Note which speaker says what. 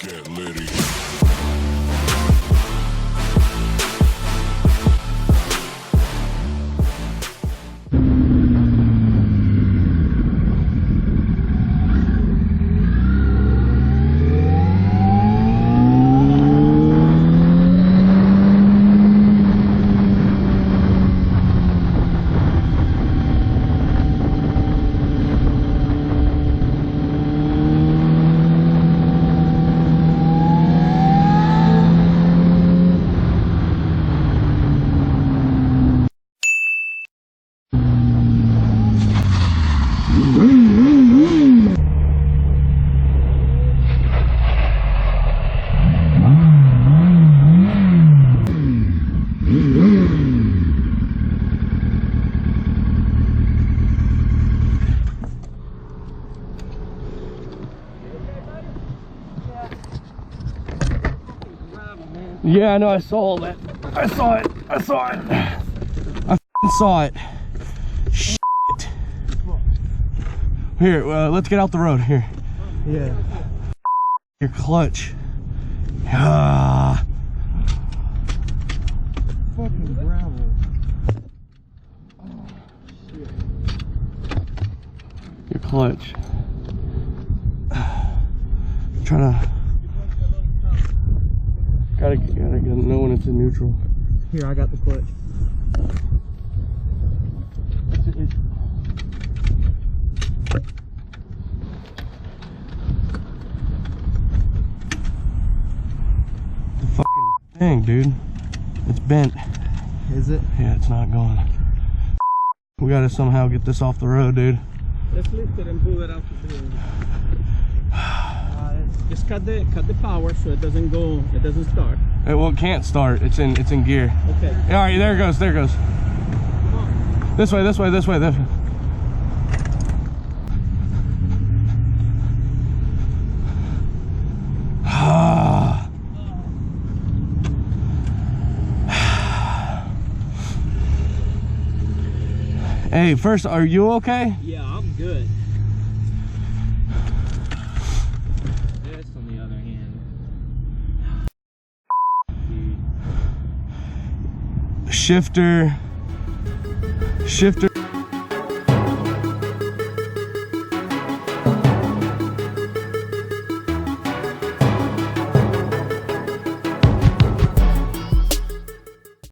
Speaker 1: Get litty.
Speaker 2: Yeah, I know, I saw all that. I saw it. I saw it. I saw it. Shit. Here, let's get out the road. Here.
Speaker 3: Yeah.
Speaker 2: Your clutch. Ah.
Speaker 3: Fucking gravel.
Speaker 2: Oh, shit. Your clutch. I'm trying to. Gotta know when it's in neutral.
Speaker 3: Here, I got the clutch.
Speaker 2: The fucking thing, dude. It's bent.
Speaker 3: Is it?
Speaker 2: Yeah, it's not going. We gotta somehow get this off the road, dude.
Speaker 4: Let's lift it and pull it out. Just cut the power so it doesn't go. It doesn't start.
Speaker 2: Well, it can't start. It's in gear.
Speaker 4: Okay.
Speaker 2: All right, there it goes. There it goes.
Speaker 4: Come on.
Speaker 2: This way. This way. This way. This way. Hey, first, are you okay?
Speaker 4: Yeah, I'm good. This, on the other hand.
Speaker 2: Shifter